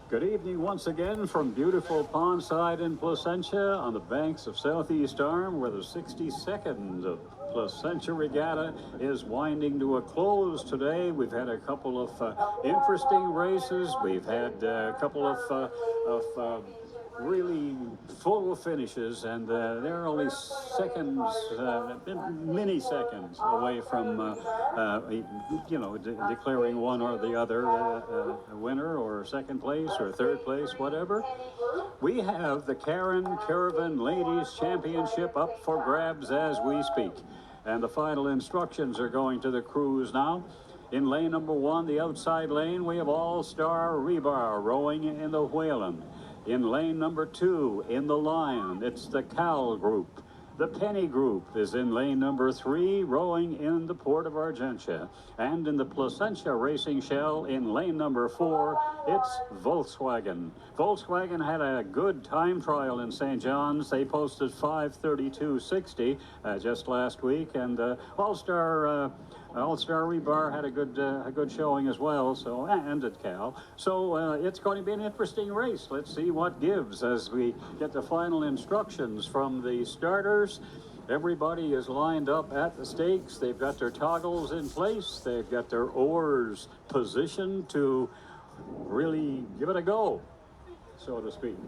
Good evening once again from beautiful Pondside in Placentia on the banks of Southeast Arm, where the 62nd of Placentia Regatta is winding to a close today. We've had a couple of interesting races. We've had a couple of really full finishes, and they're only seconds, mini seconds away from, declaring one or the other a winner or second place or third place, whatever. We have the Caravan Ladies Championship up for grabs as we speak, and the final instructions are going to the crews now. In lane number 1, the outside lane, we have All-Star Rebar rowing in the Whalen. In lane number 2, in the Lion, it's the Cal Group. The Penny Group is in lane number 3, rowing in the Port of Argentia. And in the Placentia Racing Shell, in lane number 4, it's Volkswagen. Volkswagen had a good time trial in St. John's. They posted 5:32.60 just last week, and All-Star Rebar had a good showing as well. So, and at Cal. So it's going to be an interesting race. Let's see what gives as we get the final instructions from the starters. Everybody is lined up at the stakes. They've got their toggles in place. They've got their oars positioned to really give it a go, so to speak.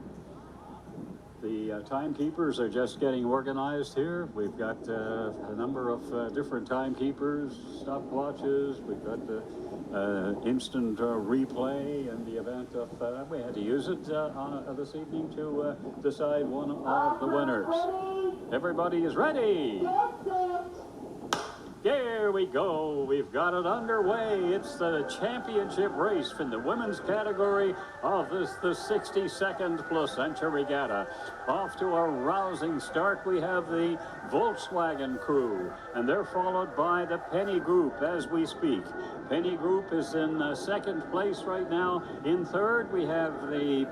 The timekeepers are just getting organized here. We've got a number of different timekeepers, stopwatches. We've got the instant replay in the event of we had to use it this evening to decide one of the winners. Everybody is ready. Here we go. We've got it underway. It's the championship race in the women's category of the 62nd Placentia Regatta. Off to a rousing start, we have the Volkswagen crew, and they're followed by the Penny Group as we speak. Penny Group is in second place right now. In third, we have the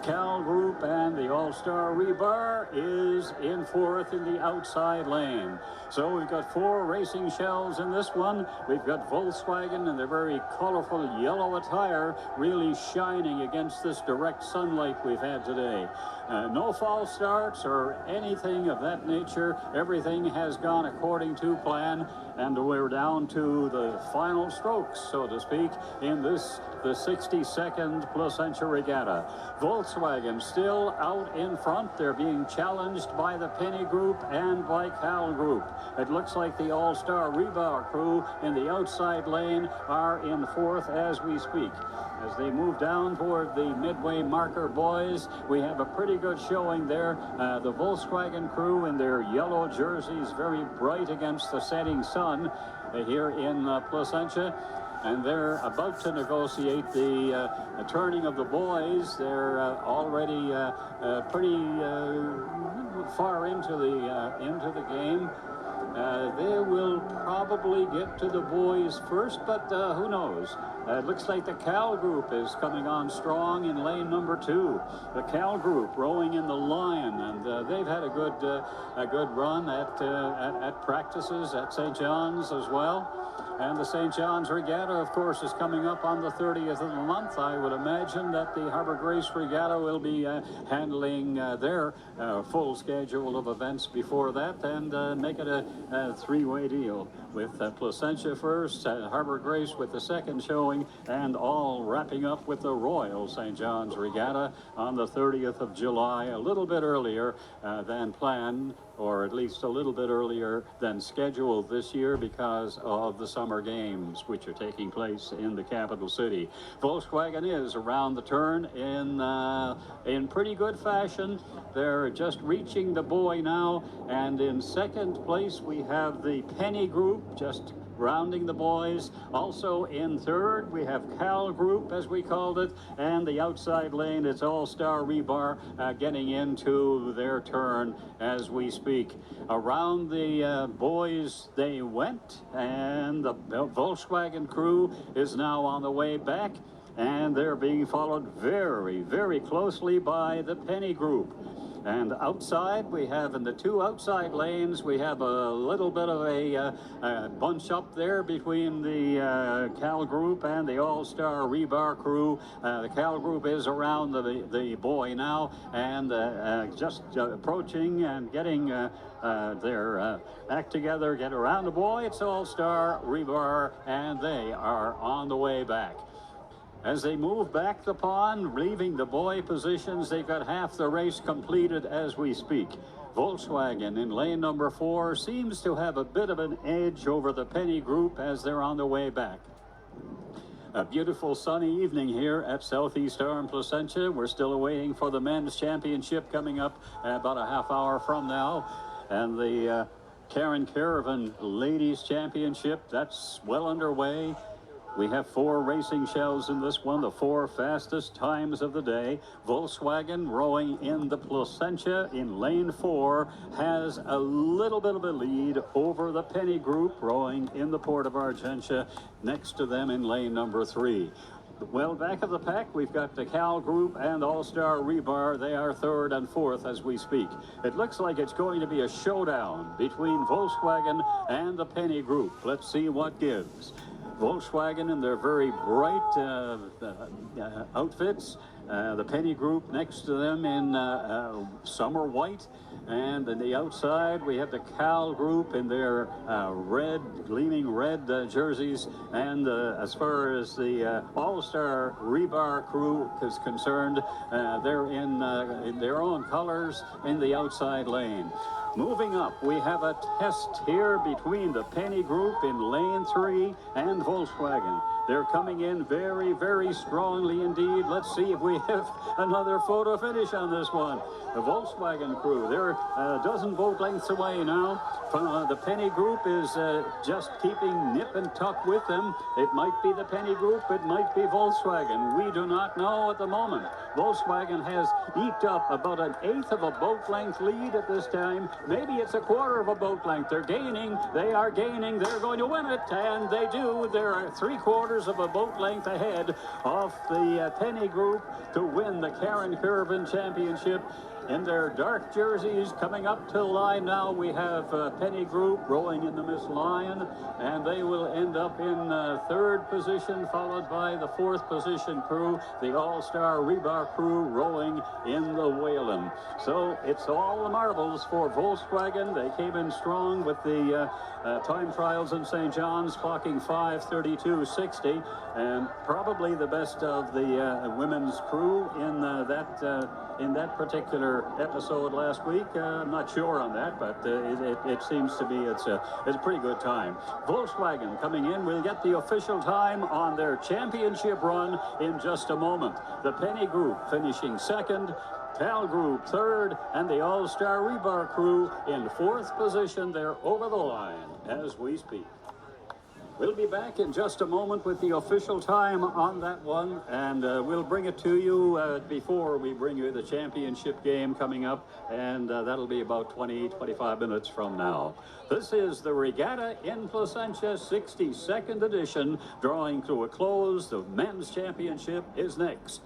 Cal Group, and the All-Star Rebar is in fourth in the outside lane. So we've got 4 racing shells in this one. We've got Volkswagen in their very colorful yellow attire, really shining against this direct sunlight we've had today. No false starts or anything of that nature. Everything has gone according to plan, and we're down to the final strokes, so to speak, in this, the 62nd Placentia Regatta. Volkswagen still out in front. They're being challenged by the Penny Group and by Cal Group. It looks like the All-Star Rebar crew in the outside lane are in fourth as we speak. As they move down toward the midway marker, boys, we have a pretty good showing there. The Volkswagen crew in their yellow jerseys, very bright against the setting sun here in Placentia. And they're about to negotiate the turning of the boys. They're already pretty far into the game. They will probably get to the boys first, but who knows? It looks like the Cal Group is coming on strong in lane number 2. The Cal Group rowing in the Lion, and they've had a good run at practices at St. John's as well. And the St. John's Regatta, of course, is coming up on the 30th of the month. I would imagine that the Harbor Grace Regatta will be handling their full schedule of events before that, and make it a three-way deal with Placentia first, Harbor Grace with the second showing, and all wrapping up with the Royal St. John's Regatta on the 30th of July, a little bit earlier than planned, or at least a little bit earlier than scheduled this year because of the summer games, which are taking place in the capital city. Volkswagen is around the turn in pretty good fashion. They're just reaching the buoy now, and in second place we have the Penny Group just rounding the boys. Also in third, we have Cal Group, as we called it, and the outside lane, it's All-Star Rebar getting into their turn as we speak. Around the boys they went, and the Volkswagen crew is now on the way back, and they're being followed very, very closely by the Penny Group. And outside, we have in the two outside lanes, we have a little bit of a bunch up there between the Cal group and the All-Star Rebar crew. The Cal group is around the boy now, and just approaching and getting their act together, get around the boy. It's All-Star Rebar, and they are on the way back. As they move back the pond, leaving the boy positions, they've got half the race completed as we speak. Volkswagen in lane number 4 seems to have a bit of an edge over the Penny group as they're on the way back. A beautiful sunny evening here at Southeast Arm Placentia. We're still awaiting for the men's championship coming up about a half hour from now. And the Karen Caravan Ladies Championship, that's well underway. We have 4 racing shells in this one, the 4 fastest times of the day. Volkswagen rowing in the Placentia in lane 4 has a little bit of a lead over the Penny group rowing in the Port of Argentia next to them in lane number 3. Well, back of the pack, we've got the Cal group and All-Star Rebar. They are 3rd and 4th as we speak. It looks like it's going to be a showdown between Volkswagen and the Penny group. Let's see what gives. Volkswagen in their very bright outfits. The Penny group next to them in summer white. And on the outside, we have the Cal group in their red, gleaming red jerseys. And as far as the All-Star Rebar crew is concerned, they're in their own colors in the outside lane. Moving up, we have a test here between the Penny group in lane 3 and Volkswagen. They're coming in very, very strongly indeed. Let's see if we have another photo finish on this one. The Volkswagen crew, they're a dozen boat lengths away now. The Penny group is just keeping nip and tuck with them. It might be the Penny group, it might be Volkswagen. We do not know at the moment. Volkswagen has eked up about an 1/8 of a boat length lead at this time. Maybe it's a 1/4 of a boat length. They're gaining, they are gaining, they're going to win it, and they do. They're 3/4 of a boat length ahead of the Penny group to win the Karen Caravan Championship. In their dark jerseys, coming up to the line now, we have Penny group rowing in the Miss Lion, and they will end up in 3rd position, followed by the 4th position crew, the All-Star Rebar crew rowing in the Whalen. So it's all the marbles for Volkswagen. They came in strong with the time trials in St. John's, clocking 5:32.60, and probably the best of the women's crew in that particular episode last week. I'm not sure on that, but it seems to be it's a pretty good time. Volkswagen coming in. We'll get the official time on their championship run in just a moment. The Penny group finishing 2nd, Cal group 3rd, and the All-Star Rebar crew in 4th position. They're over the line as we speak. We'll be back in just a moment with the official time on that one, and we'll bring it to you before we bring you the championship game coming up, and that'll be about 25 minutes from now. This is the Regatta in Placentia 62nd edition, drawing to a close. The men's championship is next.